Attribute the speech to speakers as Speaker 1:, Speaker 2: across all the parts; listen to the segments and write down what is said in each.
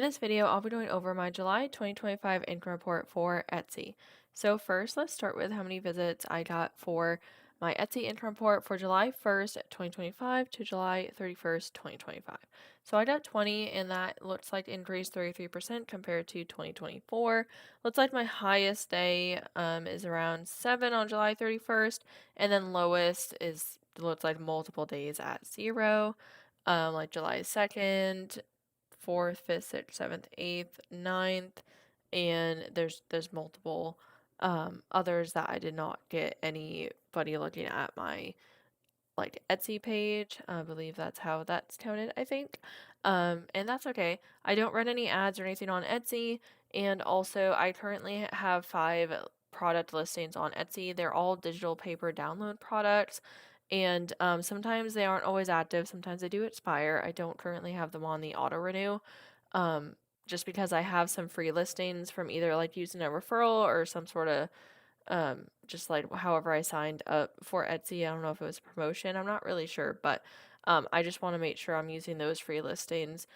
Speaker 1: In this video, I'll be going over my July 2025 income report for Etsy. So first, let's start with how many visits I got for my Etsy income report for July 1st, 2025 to July 31st, 2025. So I got 20 and that looks like increased 33% compared to 2024. Looks like my highest day is around 7 on July 31st, and then lowest is looks like multiple days at 0. Like July 2nd, 4th, 5th, 6th, 7th, 8th, 9th, and there's multiple others that I did not get anybody looking at my like Etsy page. I believe that's how that's counted, I think. And that's okay. I don't run any ads or anything on Etsy, and also I currently have 5 product listings on Etsy. They're all digital paper download products. And sometimes they aren't always active. Sometimes they do expire. I don't currently have them on the auto renew, um, just because I have some free listings from either like using a referral or some sort of just like however I signed up for Etsy. I don't know if it was a promotion. I'm not really sure, but I just want to make sure I'm using those free listings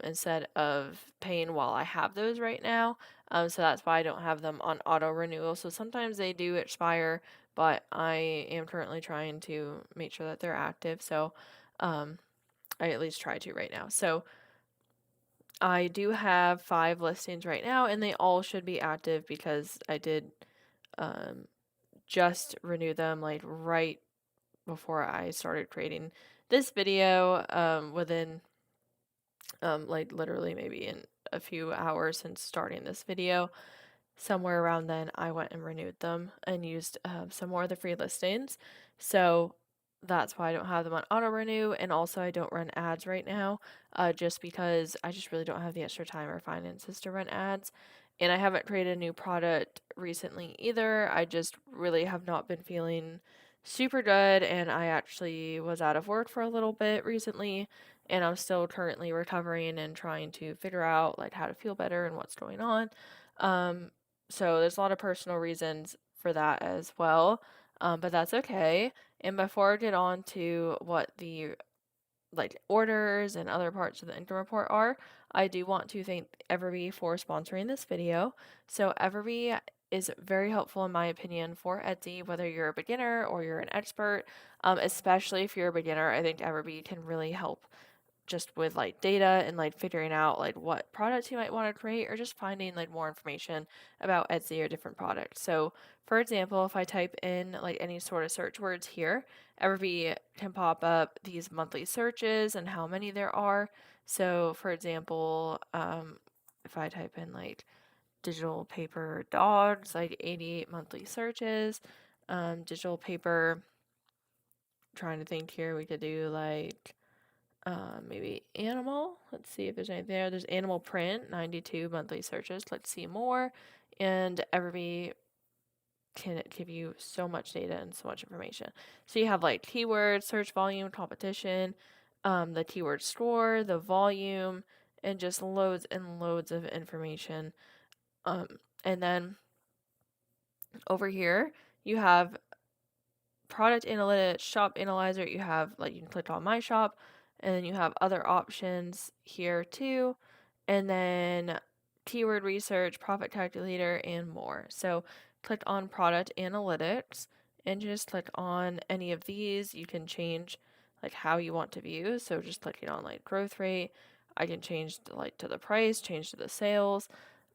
Speaker 1: instead of paying while I have those right now. So that's why I don't have them on auto renewal. So sometimes they do expire, but I am currently trying to make sure that they're active. So um, I at least try to right now. So I do have 5 listings right now, and they all should be active because I did um, just renew them like right before I started creating this video, within like literally maybe in a few hours since starting this video. Somewhere around then, I went and renewed them and used some more of the free listings. So that's why I don't have them on auto renew. And also, I don't run ads right now, just because I just really don't have the extra time or finances to run ads. And I haven't created a new product recently either. I just really have not been feeling super good. And I actually was out of work for a little bit recently. And I'm still currently recovering and trying to figure out like how to feel better and what's going on. Um, so there's a lot of personal reasons for that as well, but that's okay. And before I get on to what the like orders and other parts of the income report are, I do want to thank Everbee for sponsoring this video. So Everbee is very helpful in my opinion for Etsy, whether you're a beginner or you're an expert. Especially if you're a beginner, I think Everbee can really help just with like data and like figuring out like what products you might want to create or just finding like more information about Etsy or different products. So, for example, if I type in like any sort of search words here, Everbee can pop up these monthly searches and how many there are. So, for example, if I type in like digital paper dogs, like 88 monthly searches, digital paper, trying to think here, we could do like maybe animal. Let's see if there's anything there. There's animal print, 92 monthly searches. Let's see more. And Everbee can give you so much data and so much information. So you have like keywords, search volume, competition, the keyword score, the volume, and just loads and loads of information. Um, and then over here, you have product analytics, shop analyzer. You have like you can click on my shop, and then you have other options here too, and then keyword research, profit calculator, and more. So click on product analytics and just click on any of these. You can change like how you want to view. So just clicking on like growth rate, I can change like to the price, change to the sales.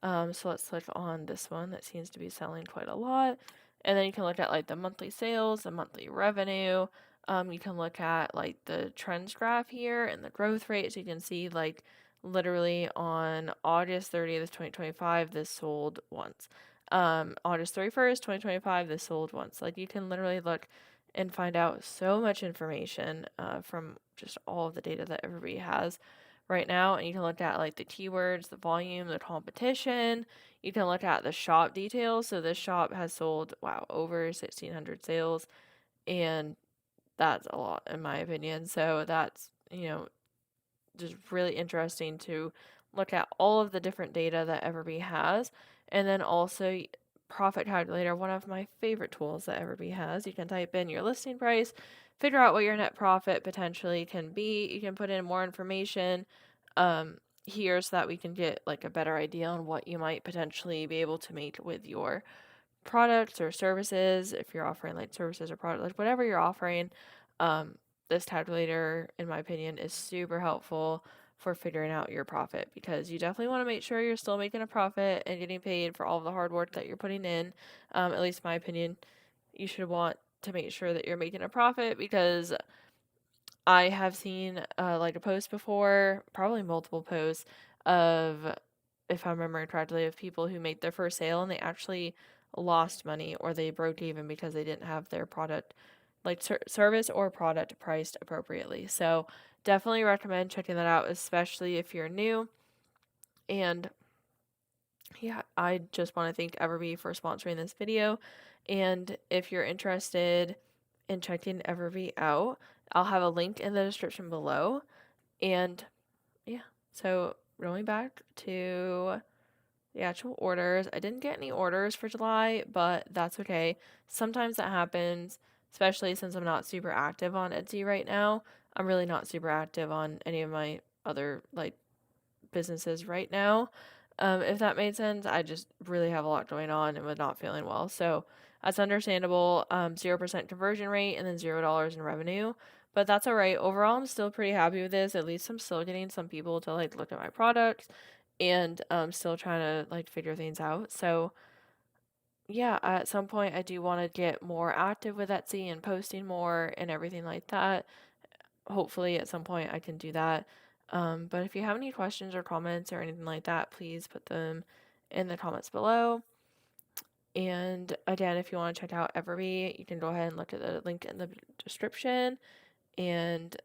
Speaker 1: So let's click on this one that seems to be selling quite a lot. And then you can look at like the monthly sales, the monthly revenue. You can look at like the trends graph here and the growth rate. So you can see like literally on August 30th, 2025, this sold once. August 31st, 2025, this sold once. Like you can literally look and find out so much information from just all of the data that everybody has right now. And you can look at like the keywords, the volume, the competition. You can look at the shop details. So this shop has sold, wow, over 1,600 sales. And that's a lot in my opinion. So that's, just really interesting to look at all of the different data that Everbee has. And then also profit calculator, one of my favorite tools that Everbee has. You can type in your listing price, figure out what your net profit potentially can be. You can put in more information, um, here so that we can get like a better idea on what you might potentially be able to make with your products or services. If you're offering like services or product, like whatever you're offering, um, this calculator, in my opinion, is super helpful for figuring out your profit, because you definitely want to make sure you're still making a profit and getting paid for all of the hard work that you're putting in. At least in my opinion, you should want to make sure that you're making a profit, because I have seen like a post before, probably multiple posts of, if I remember correctly, of people who made their first sale and they actually lost money or they broke even because they didn't have their product, like service or product, priced appropriately. So definitely recommend checking that out, especially if you're new. And yeah, I just want to thank Everbee for sponsoring this video. And if you're interested in checking Everbee out, I'll have a link in the description below. And yeah, so going back to the actual orders, I didn't get any orders for July, but that's okay. Sometimes that happens, especially since I'm not super active on Etsy right now. I'm really not super active on any of my other like businesses right now. If that made sense, I just really have a lot going on and was not feeling well. So that's understandable. 0% conversion rate and then $0 in revenue. But that's all right. Overall, I'm still pretty happy with this. At least I'm still getting some people to like look at my products, and still trying to like figure things out. So yeah, at some point I do want to get more active with Etsy and posting more and everything like that. Hopefully at some point I can do that. But if you have any questions or comments or anything like that, please put them in the comments below. And again, if you want to check out Everbee, you can go ahead and look at the link in the description. And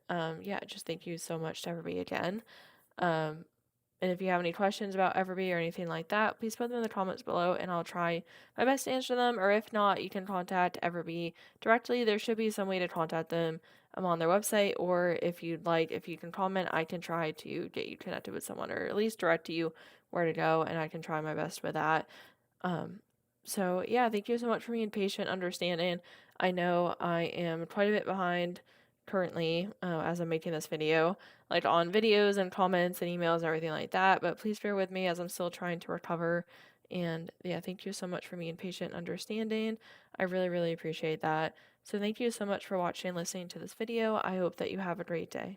Speaker 1: yeah, just thank you so much to Everbee again. Um, and if you have any questions about Everbee or anything like that, please put them in the comments below and I'll try my best to answer them. Or if not, you can contact Everbee directly. There should be some way to contact them on their website. Or if you'd like, if you can comment, I can try to get you connected with someone, or at least direct you where to go, and I can try my best with that. Um, so yeah, thank you so much for being patient, understanding. I know I am quite a bit behind currently as I'm making this video, like on videos and comments and emails and everything like that, but please bear with me as I'm still trying to recover. And yeah, thank you so much for being patient, understanding. I really, really appreciate that. So thank you so much for watching and listening to this video. I hope that you have a great day.